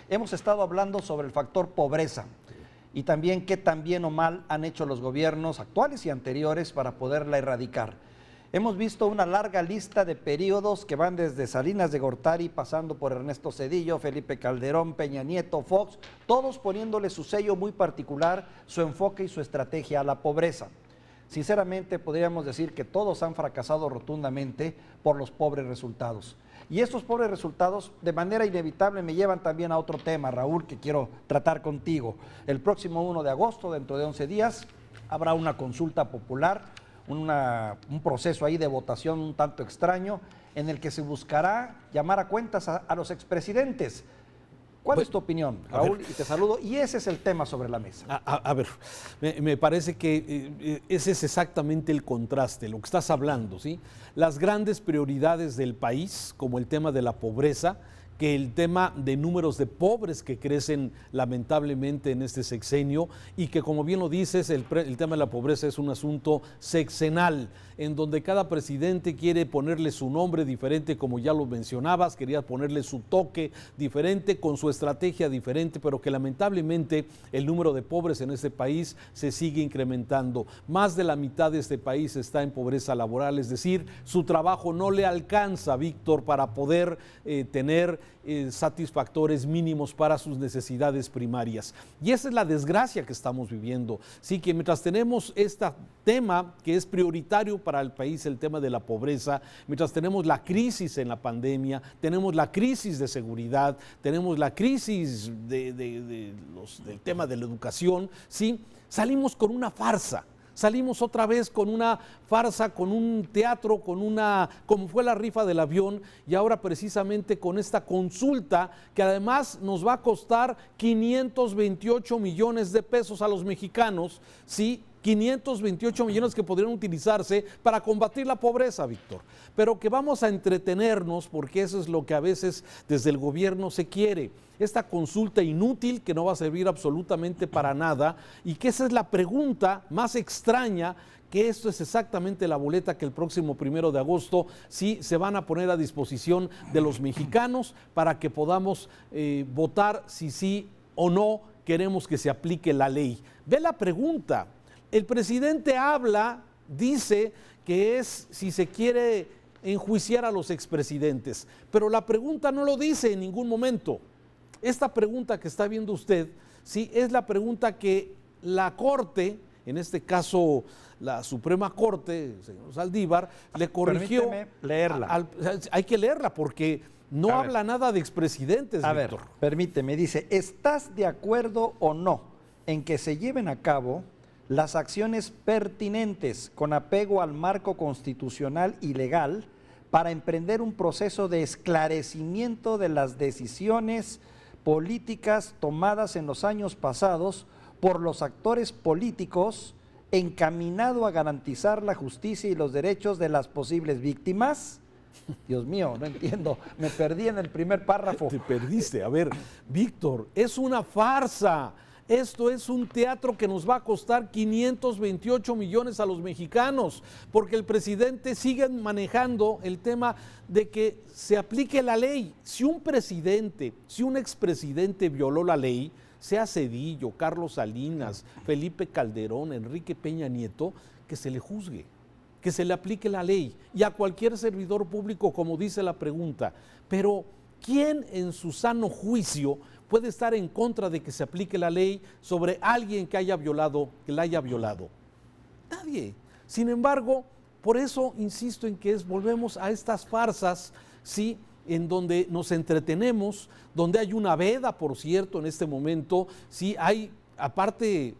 hemos estado hablando sobre el factor pobreza y también qué tan bien o mal han hecho los gobiernos actuales y anteriores para poderla erradicar. Hemos visto una larga lista de periodos que van desde Salinas de Gortari, pasando por Ernesto Zedillo, Felipe Calderón, Peña Nieto, Fox, todos poniéndole su sello muy particular, su enfoque y su estrategia a la pobreza. Sinceramente, podríamos decir que todos han fracasado rotundamente por los pobres resultados. Y estos pobres resultados, de manera inevitable, me llevan también a otro tema, Raúl, que quiero tratar contigo. El próximo 1 de agosto, dentro de 11 días, habrá una consulta popular, un proceso ahí de votación un tanto extraño, en el que se buscará llamar a cuentas a los expresidentes. ¿Cuál es tu opinión, Raúl? Y te saludo. Y ese es el tema sobre la mesa. A ver, me parece que ese es exactamente el contraste, lo que estás hablando, ¿sí? Las grandes prioridades del país, como el tema de la pobreza, que el tema de números de pobres que crecen lamentablemente en este sexenio y que, como bien lo dices, el tema de la pobreza es un asunto sexenal, en donde cada presidente quiere ponerle su nombre diferente, como ya lo mencionabas, quería ponerle su toque diferente, con su estrategia diferente, pero que lamentablemente el número de pobres en este país se sigue incrementando. Más de la mitad de este país está en pobreza laboral, es decir, su trabajo no le alcanza, Víctor, para poder tener satisfactores mínimos para sus necesidades primarias. Y esa es la desgracia que estamos viviendo. Sí, que mientras tenemos este tema que es prioritario para el país, el tema de la pobreza, mientras tenemos la crisis en la pandemia, tenemos la crisis de seguridad, tenemos la crisis del tema de la educación, sí, salimos con una farsa. Salimos otra vez con una farsa, con un teatro, como fue la rifa del avión, y ahora precisamente con esta consulta que además nos va a costar 528 millones de pesos a los mexicanos, ¿sí? 528 millones que podrían utilizarse para combatir la pobreza, Víctor, pero que vamos a entretenernos porque eso es lo que a veces desde el gobierno se quiere. Esta consulta inútil que no va a servir absolutamente para nada y que esa es la pregunta más extraña, que esto es exactamente la boleta que el próximo 1 de agosto sí se van a poner a disposición de los mexicanos para que podamos votar si sí o no queremos que se aplique la ley. Ve la pregunta. El presidente dice que es si se quiere enjuiciar a los expresidentes, pero la pregunta no lo dice en ningún momento. Esta pregunta que está viendo usted, sí, es la pregunta que la Corte, en este caso la Suprema Corte, señor Saldívar, le corrigió. Permíteme leerla. Hay que leerla porque no habla nada de expresidentes, Víctor. A ver, permíteme, dice, ¿estás de acuerdo o no en que se lleven a cabo las acciones pertinentes con apego al marco constitucional y legal para emprender un proceso de esclarecimiento de las decisiones políticas tomadas en los años pasados por los actores políticos encaminado a garantizar la justicia y los derechos de las posibles víctimas? Dios mío, no entiendo, me perdí en el primer párrafo. Te perdiste. A ver, Víctor, es una farsa. Esto es un teatro que nos va a costar 528 millones a los mexicanos, porque el presidente sigue manejando el tema de que se aplique la ley. Si un expresidente violó la ley, sea Zedillo, Carlos Salinas, Felipe Calderón, Enrique Peña Nieto, que se le juzgue, que se le aplique la ley, y a cualquier servidor público, como dice la pregunta. Pero ¿quién en su sano juicio puede estar en contra de que se aplique la ley sobre alguien que la haya violado? Nadie. Sin embargo, por eso insisto en que volvemos a estas farsas, ¿sí?, en donde nos entretenemos, donde hay una veda, por cierto, en este momento, sí hay. Aparte,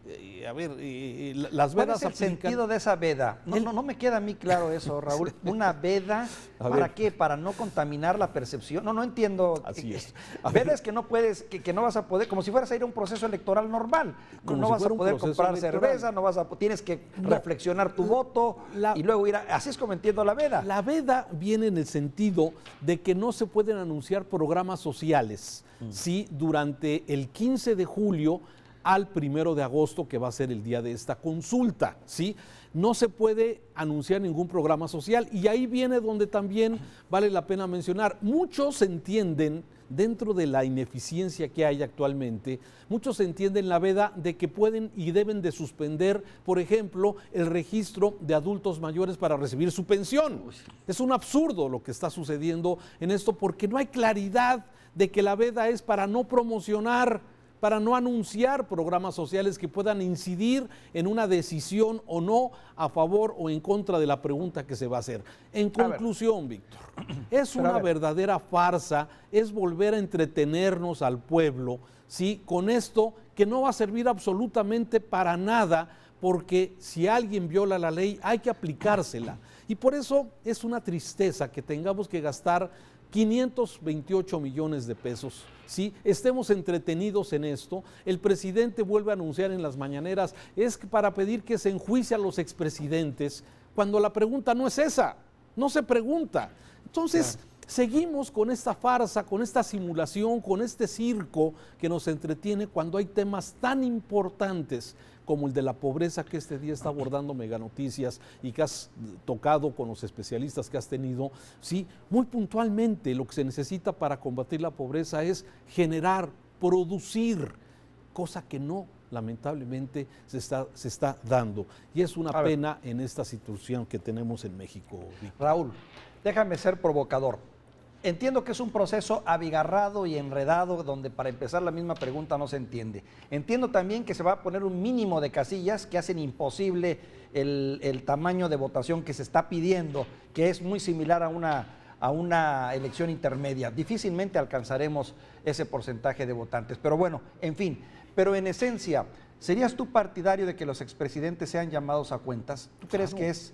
las vedas. ¿Cuál es el sentido de esa veda? No me queda a mí claro eso, Raúl. ¿Una veda para qué? ¿Para no contaminar la percepción? No entiendo. Así es. Veda es que no puedes, que no vas a poder, como si fueras a ir a un proceso electoral normal. No vas a poder comprar cerveza, tienes que reflexionar tu voto y luego ir así es como entiendo la veda. La veda viene en el sentido de que no se pueden anunciar programas sociales, ¿sí? Durante el 15 de julio al 1 de agosto, que va a ser el día de esta consulta, ¿sí? No se puede anunciar ningún programa social, y ahí viene donde también vale la pena mencionar. Muchos entienden, dentro de la ineficiencia que hay actualmente, muchos entienden la veda de que pueden y deben de suspender, por ejemplo, el registro de adultos mayores para recibir su pensión. Es un absurdo lo que está sucediendo en esto, porque no hay claridad de que la veda es para no promocionar, para no anunciar programas sociales que puedan incidir en una decisión o no a favor o en contra de la pregunta que se va a hacer. En conclusión, Víctor, es una verdadera farsa, es volver a entretenernos al pueblo, ¿sí? Con esto que no va a servir absolutamente para nada, porque si alguien viola la ley hay que aplicársela. Y por eso es una tristeza que tengamos que gastar 528 millones de pesos, ¿sí? Estemos entretenidos en esto. El presidente vuelve a anunciar en las mañaneras, es para pedir que se enjuicie a los expresidentes, cuando la pregunta no es esa, no se pregunta. Entonces, seguimos con esta farsa, con esta simulación, con este circo que nos entretiene cuando hay temas tan importantes como el de la pobreza que este día está abordando Mega Noticias y que has tocado con los especialistas que has tenido. Sí, muy puntualmente lo que se necesita para combatir la pobreza es generar, producir, cosa que no, lamentablemente, se está dando. Y es una pena en esta situación que tenemos en México, Víctor. Raúl, déjame ser provocador. Entiendo que es un proceso abigarrado y enredado, donde para empezar la misma pregunta no se entiende. Entiendo también que se va a poner un mínimo de casillas que hacen imposible el tamaño de votación que se está pidiendo, que es muy similar a una elección intermedia. Difícilmente alcanzaremos ese porcentaje de votantes. Pero bueno, en fin, pero en esencia, ¿serías tú partidario de que los expresidentes sean llamados a cuentas? ¿Tú crees que es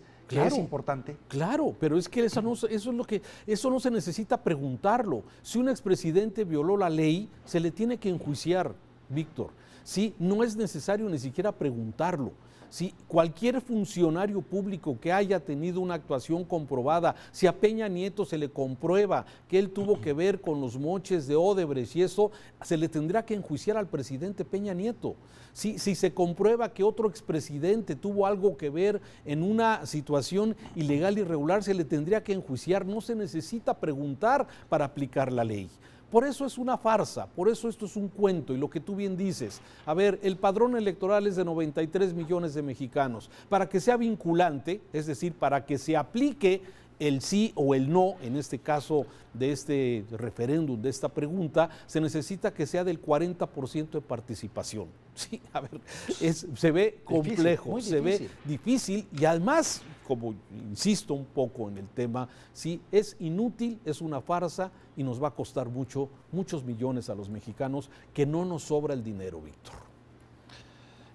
importante? Claro, pero es que eso no se necesita preguntarlo. Si un expresidente violó la ley, se le tiene que enjuiciar, Víctor. Sí, no es necesario ni siquiera preguntarlo. Si cualquier funcionario público que haya tenido una actuación comprobada, si a Peña Nieto se le comprueba que él tuvo que ver con los moches de Odebrecht y eso, se le tendrá que enjuiciar al presidente Peña Nieto. Si se comprueba que otro expresidente tuvo algo que ver en una situación ilegal, irregular, se le tendría que enjuiciar. No se necesita preguntar para aplicar la ley. Por eso es una farsa, por eso esto es un cuento, y lo que tú bien dices, a ver, el padrón electoral es de 93 millones de mexicanos. Para que sea vinculante, es decir, para que se aplique el sí o el no, en este caso de este referéndum, de esta pregunta, se necesita que sea del 40% de participación. Sí, a ver, se ve complejo, se ve difícil, y además, como insisto un poco en el tema, sí, es inútil, es una farsa y nos va a costar muchos millones a los mexicanos, que no nos sobra el dinero, Víctor.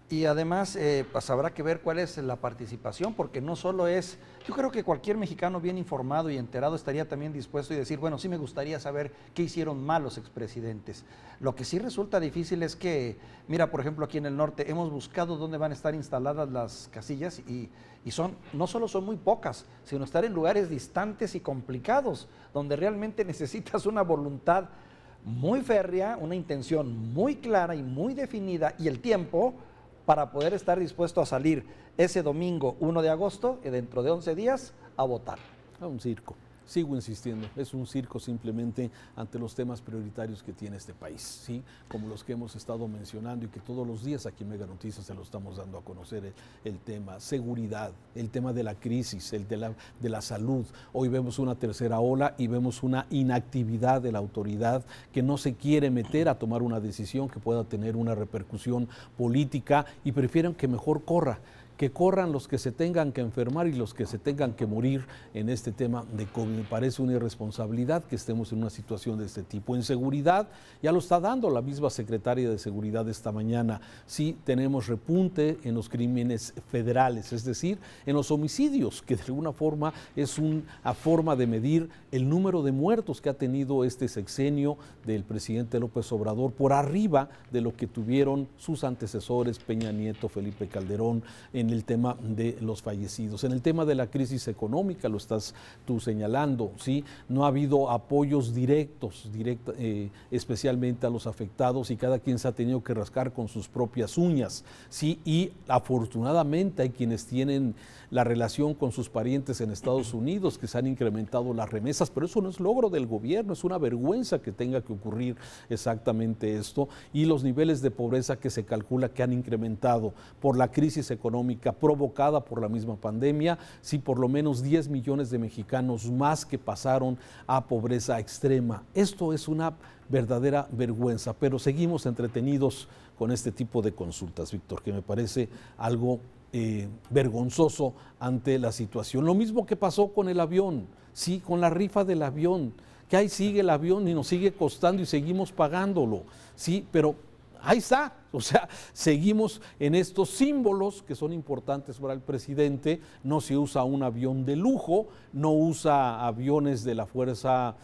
Y además, pues habrá que ver cuál es la participación, porque no solo es, yo creo que cualquier mexicano bien informado y enterado estaría también dispuesto a decir, bueno, sí me gustaría saber qué hicieron mal los expresidentes. Lo que sí resulta difícil es que, mira, por ejemplo, aquí en el norte hemos buscado dónde van a estar instaladas las casillas y no solo son muy pocas, sino estar en lugares distantes y complicados, donde realmente necesitas una voluntad muy férrea, una intención muy clara y muy definida, y el tiempo para poder estar dispuesto a salir ese domingo 1 de agosto, y dentro de 11 días, a votar. A un circo. Sigo insistiendo, es un circo simplemente ante los temas prioritarios que tiene este país, ¿sí? Como los que hemos estado mencionando y que todos los días aquí en Mega Noticias se lo estamos dando a conocer, el tema seguridad, el tema de la crisis, el de la salud. Hoy vemos una tercera ola y vemos una inactividad de la autoridad que no se quiere meter a tomar una decisión que pueda tener una repercusión política, y prefieren que mejor que corran los que se tengan que enfermar y los que se tengan que morir en este tema de COVID. Me parece una irresponsabilidad que estemos en una situación de este tipo. En seguridad, ya lo está dando la misma secretaria de Seguridad esta mañana. Sí, tenemos repunte en los crímenes federales, es decir, en los homicidios, que de alguna forma es una forma de medir el número de muertos que ha tenido este sexenio del presidente López Obrador, por arriba de lo que tuvieron sus antecesores Peña Nieto, Felipe Calderón, en en el tema de los fallecidos. En el tema de la crisis económica, lo estás tú señalando, ¿sí? No ha habido apoyos directos, especialmente a los afectados, y cada quien se ha tenido que rascar con sus propias uñas, ¿sí? Y afortunadamente hay quienes tienen la relación con sus parientes en Estados Unidos, que se han incrementado las remesas, pero eso no es logro del gobierno, es una vergüenza que tenga que ocurrir exactamente esto, y los niveles de pobreza que se calcula que han incrementado por la crisis económica provocada por la misma pandemia, sí, por lo menos 10 millones de mexicanos más que pasaron a pobreza extrema. Esto es una verdadera vergüenza, pero seguimos entretenidos con este tipo de consultas, Víctor, que me parece algo vergonzoso ante la situación. Lo mismo que pasó con el avión, sí, con la rifa del avión, que ahí sigue el avión y nos sigue costando y seguimos pagándolo, sí, pero ahí está, o sea, seguimos en estos símbolos que son importantes para el presidente. No se usa un avión de lujo, no usa aviones de la Fuerza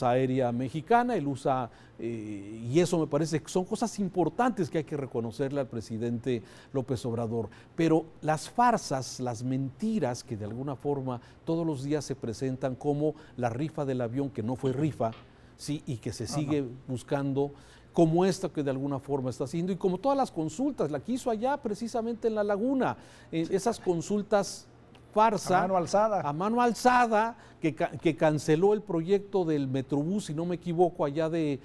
Aérea Mexicana, él usa, y eso me parece que son cosas importantes que hay que reconocerle al presidente López Obrador. Pero las farsas, las mentiras que de alguna forma todos los días se presentan, como la rifa del avión, que no fue rifa, sí, y que se sigue buscando, como esta que de alguna forma está haciendo, y como todas las consultas, la que hizo allá precisamente en La Laguna, esas consultas farsa, a mano alzada, que canceló el proyecto del Metrobús, si no me equivoco, allá de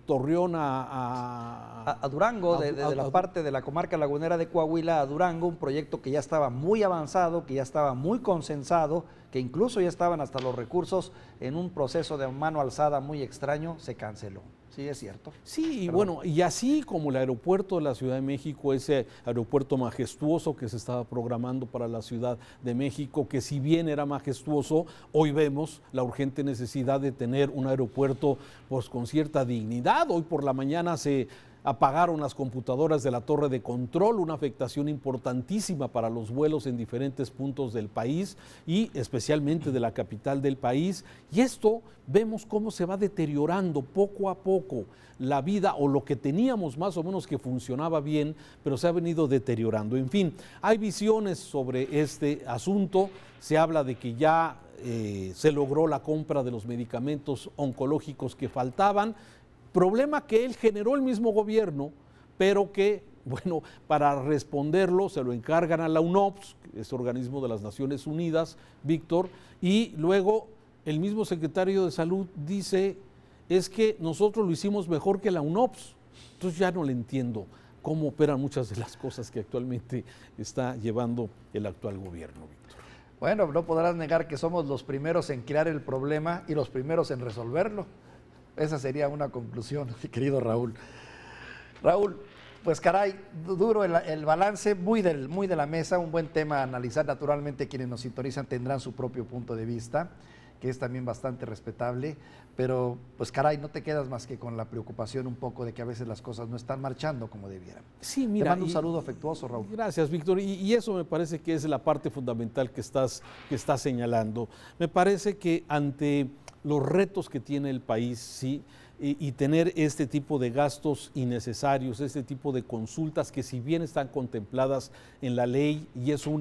Torreón a Durango, de la parte de la comarca lagunera de Coahuila a Durango, un proyecto que ya estaba muy avanzado, que ya estaba muy consensado, que incluso ya estaban hasta los recursos en un proceso de mano alzada muy extraño, se canceló. Sí, es cierto. Sí, y bueno, y así como el aeropuerto de la Ciudad de México, ese aeropuerto majestuoso que se estaba programando para la Ciudad de México, que si bien era majestuoso, hoy vemos la urgente necesidad de tener un aeropuerto pues con cierta dignidad. Hoy por la mañana se apagaron las computadoras de la torre de control, una afectación importantísima para los vuelos en diferentes puntos del país y especialmente de la capital del país. Y esto vemos cómo se va deteriorando poco a poco la vida, o lo que teníamos más o menos que funcionaba bien, pero se ha venido deteriorando. En fin, hay visiones sobre este asunto. Se habla de que ya se logró la compra de los medicamentos oncológicos que faltaban, problema que él generó el mismo gobierno, pero que, bueno, para responderlo se lo encargan a la UNOPS, este organismo de las Naciones Unidas, Víctor, y luego el mismo secretario de Salud dice, es que nosotros lo hicimos mejor que la UNOPS. Entonces ya no le entiendo cómo operan muchas de las cosas que actualmente está llevando el actual gobierno, Víctor. Bueno, no podrás negar que somos los primeros en crear el problema y los primeros en resolverlo. Esa sería una conclusión, mi querido Raúl. Raúl, pues caray, duro el balance, muy de la mesa, un buen tema a analizar. Naturalmente quienes nos sintonizan tendrán su propio punto de vista, que es también bastante respetable, pero pues caray, no te quedas más que con la preocupación un poco de que a veces las cosas no están marchando como debieran. Sí, mira, te mando un saludo afectuoso, Raúl. Gracias, Víctor, y eso me parece que es la parte fundamental que estás señalando. Me parece que ante los retos que tiene el país, sí, y tener este tipo de gastos innecesarios, este tipo de consultas que si bien están contempladas en la ley y es un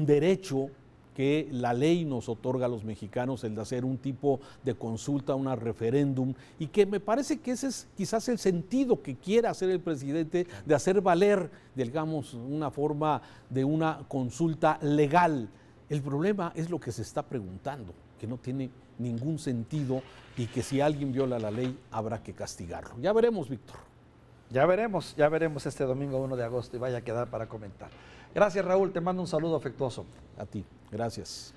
derecho que la ley nos otorga a los mexicanos, el de hacer un tipo de consulta, una referéndum, y que me parece que ese es quizás el sentido que quiere hacer el presidente, de hacer valer, digamos, una forma de una consulta legal. El problema es lo que se está preguntando, que no tiene ningún sentido y que si alguien viola la ley habrá que castigarlo. Ya veremos, Víctor. Ya veremos este domingo 1 de agosto y vaya a quedar para comentar. Gracias, Raúl, te mando un saludo afectuoso. A ti, gracias.